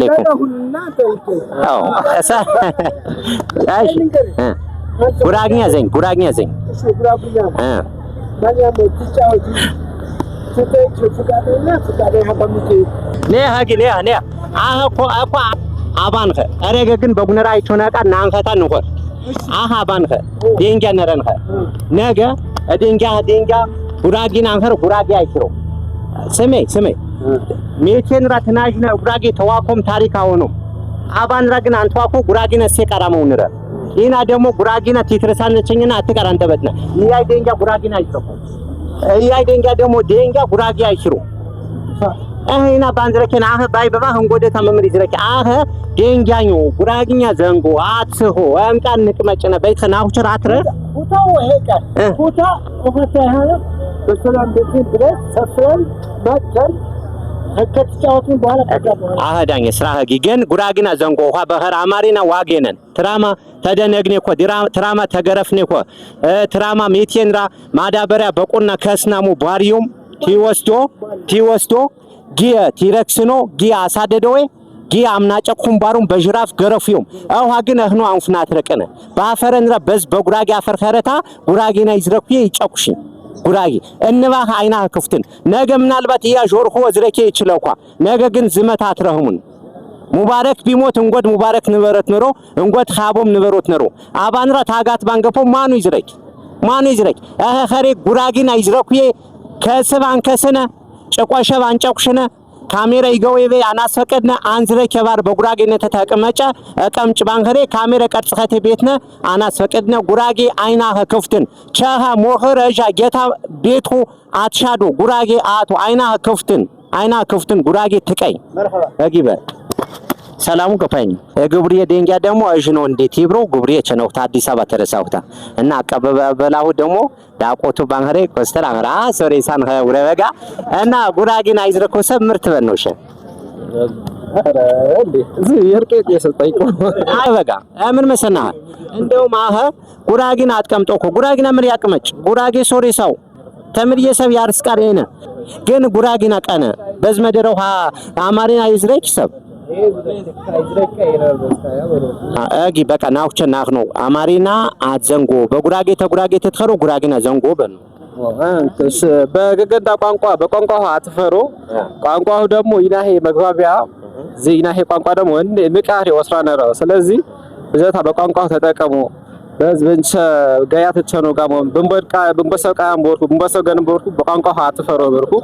ليكم أسا إيش غراغنيا زين غراغنيا زين ليه هاجي ليه أكو أبانخ أرجعكن بقولنا رايتونا كان نانختا نقول أبانخ دينجا نرنخ نجا دينجا غراغي نانخر غراغي أيشرو سمي ميتين راتناجنا غراغي تواكم تاريخ أونو أبان راجنا أنتواكو غراغي نسيكارامو نرا إنا دمو غراغي نتيترسان نشينا أتكاران تبتنا إياي دينجا غراغي نايشرو إياي دينجا دمو دينجا غراغي أيشرو إنا بانزركين باي بابا هنقول ده تمام ريزرك دينجانيو غراغينيا زنغو آتسهو أمكان نكمة بيت خناوش راتره كوتا وهيك كوتا وفتحها بسلام بيتين بريس سفران مكان هكذا تجاوبين بحالا داني سراها جيجن غراغينا زنغو بحر عمارينا واجينن تراما تدنغني كو تراما تغرفني كو تراما ميتين را مادابريا بقونا كسنامو باريوم تيوستو جيا تيركسنو جيا أساددوي جيا أمناچا كومبارون بجراف غرفيوم أو هاجنا هنو أنفنات ركنا بافرن را بس بغراغي أفر خيرتا غراغينا يزرقية يچاقشين غراغي انوا عينا كفتن نجا منالبات يا جورخو وزركي يچلوكا نجا گن زمت አትረህሙን ሙባረክ ቢሞት እንጎድ ሙባረክ ንበረት ነሮ እንጎድ ኻቦም ንበሮት ነሮ አባንራ ታጋት ባንገፎ ማኑ ይዝረክ አኸሪ ጉራጊና ይዝረኩዬ ከሰባን ከሰነ ጨቋሸባ አንጨቁሽነ ካሜራ ይገወይበ አናስፈቀድነ አንዝረ ከባር በጉራጌነት ተተቀመጨ አቀምጭ ባንከሬ ካሜራ ቀርጽኸተ ቤትነ አናስፈቀድነ ጉራጌ አይና ከፍትን ቻሃ ሞኸረጃ ጌታ ቤቱ አትሻዶ ጉራጌ አቱ አይና ከፍትን ጉራጌ ትቀይ አጊበ ሰላሙ ከፋኝ ግብሪየ ደንጋ ደሞ እጅኖ እንዴት ይብሮ ግብሪየ ቸነውታ አዲስ አበባ ተረሳውታ እና አቀበበላው ደሞ ዳቆቱ ባንከሬ ኮስተር አራ ሶሬሳን ወረበጋ እና ጉራጌና ይዝረኮሰ ምርት በነውሽ እዚ የርቄት የሰጠይቆ አይበጋ ምን መሰና እንደውም ጉራጌና አጥቀምጦ እኮ ጉራጌና ምን ያቅመጭ ጉራጌ ሶሬሳው ተምርየ ሰብ ያርስቃር የነ ግን ጉራጌና ቀነ በዝመደረው አማሪና ይዝረክ ሰብ አጊ በቃ ናውቸ ናክኖ አማሪና አዘንጎ በጉራጌ ተጉራጌ ተትኸሮ ጉራጌና ዘንጎ በን አንተስ በገገዳ በቋንቋው አትፈሮ ቋንቋው ደግሞ ይናሄ መግባቢያ ዘይናሄ ቋንቋ ደግሞ ምቃሪ ወስራነራ ስለዚህ በዘታ በቋንቋው ተጠቀሙ በዝብንቸ ጋያት ተቸኖ ጋሞ በንበሰው ቃም ቦርኩ በንበሰው ገን ቦርኩ በቋንቋው አትፈሮ ቦርኩ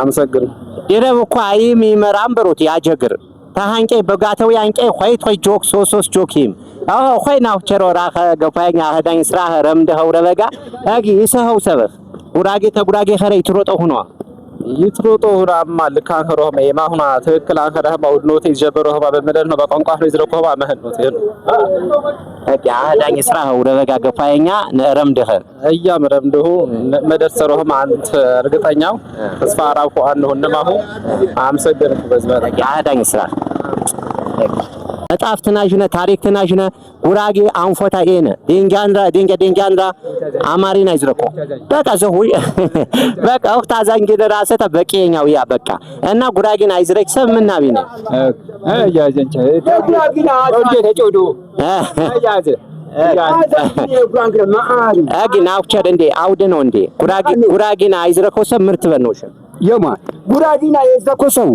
አመሰግን ይረብ እኮ አይም ይመራም በሮት ያጀግር ታሃንቄ በጋተው ያንቄ ሆይ ጆክ ሶሶስ ጆኪም ሆይ ናው ቸሮራ ገፋኛ አዳኝ ስራ ረምደው ረበጋ አጊ ይሰው ሰበፍ ጉራጌ ተጉራጌ ኸረ ይትሮጦ ሆኖ ሁራማ ለካንከሮ ማየማ ሆና ትክክል አንከረህ ማውድኖት ይጀበረው በመደል ነው በቋንቋ ነው ይዝረኮባ መህልኖት ይሄ አጊ አዳኝ ስራ ረበጋ ገፋኛ ረምደህ እያም ረምደሁ መደሰረው አንተ እርግጠኛው ተስፋ አራኩ አንሁ እንደማሁ አመሰግንኩ በዝመራ አጊ አዳኝ ስራ መጣፍ ተናጅነ ታሪክ ተናጅነ ጉራጌ አንፎታ ኤነ ዲንጋንድራ አማሪና ይዝረኮ በቃ ዘሁይ በቃ ወቅት አዛንገደ ራሰተ በቂኛው ያ በቃ እና ጉራጌና ይዝረክ ሰብ ምናቢ ነው ያዘንቸ ጉራጌና ወንጀ ተጮዶ ያዘ አጊ ናውቸር እንዴ አውደ ነው እንዴ ጉራጌና ይዝረኮ ሰብ ምርት በነውሽ የማ ጉራጊና የዘኮሰው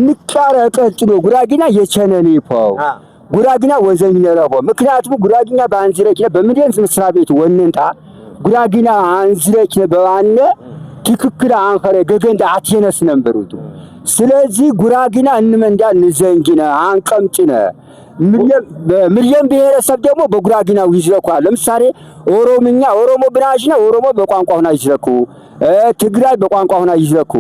ንቃረ ቀጥሎ ጉራጊና የቸነኔፖው ጉራጊና ወዘኝነራቦ ምክንያቱም ጉራጊና ባንዝረኪና በሚሊየንስ መስራ ቤት ወንንጣ ጉራጊና አንዝረኪና በዋነ ትክክል አንፈረ ገገንዳ አትየነስ ነምበሩቱ ስለዚህ ጉራጊና እንመንዳ ንዘንጊና አንቀምጭነ ሚሊየን ብሔረሰብ ደግሞ በጉራጊናው ይዝረኩ ለምሳሌ ኦሮሞ ብራጅና ኦሮሞ በቋንቋ ሆና ይዝረኩ ትግራይ በቋንቋ ሆና ይዝረኩ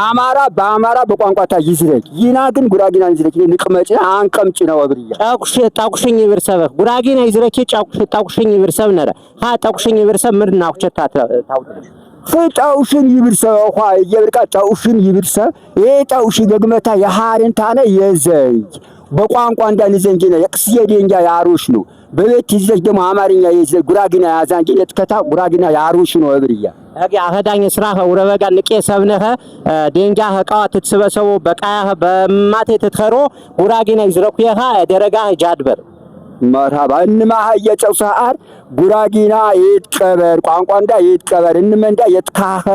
አማራ በአማራ በቋንቋ ታይዝረክ ይና ግን ጉራጊና ይዝረክ ንቅመጭ አንቀምጭ ነው ወብሪያ ጣቁሽኝ ይብርሰብ ጉራጊና ይዝረክ ጣቁሽኝ ይብርሰብ ነረ ጣቁሽኝ ይብርሰብ ምርና አውቸታ ታውጥሽ ፍጣውሽን ይብርሰብ የብርቃ ጣውሽን ይብርሰብ ጣውሽ ደግመታ የሃርን ታነ የዘይ በቋንቋ እንዳንዘንጂና የቅስየ ደንጋ ያሩሽ ነው በቤት ይዘሽ ደግሞ አማርኛ ይዘ ጉራጊና ያዛንጂ የትከታ ጉራጊና ያሩሽ ነው ወብሪያ አጊ አህዳኝ ስራህ ወረበጋ ንቄ ሰብነህ ዴንጃ ቃዋ ትትስበሰቡ በቃያ በማቴ ትትኸሮ ጉራጌና ይዝረኩየኻ ደረጋ ጃድበር መርሃባ እንማህ የጨውሳአር ጉራጌና ይትቀበር ቋንቋንዳ ይትቀበር እንመንዳ የትካኸ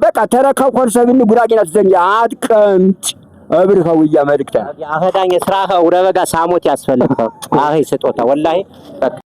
በቃ ተረከው ኮንሰብን ጉራጌና ዘንያ አትቀምጥ አብርኸው ያመልክታ አህዳኝ ስራህ ወረበጋ ሳሞት ያስፈልግከው አይ ስጦታ ወላሂ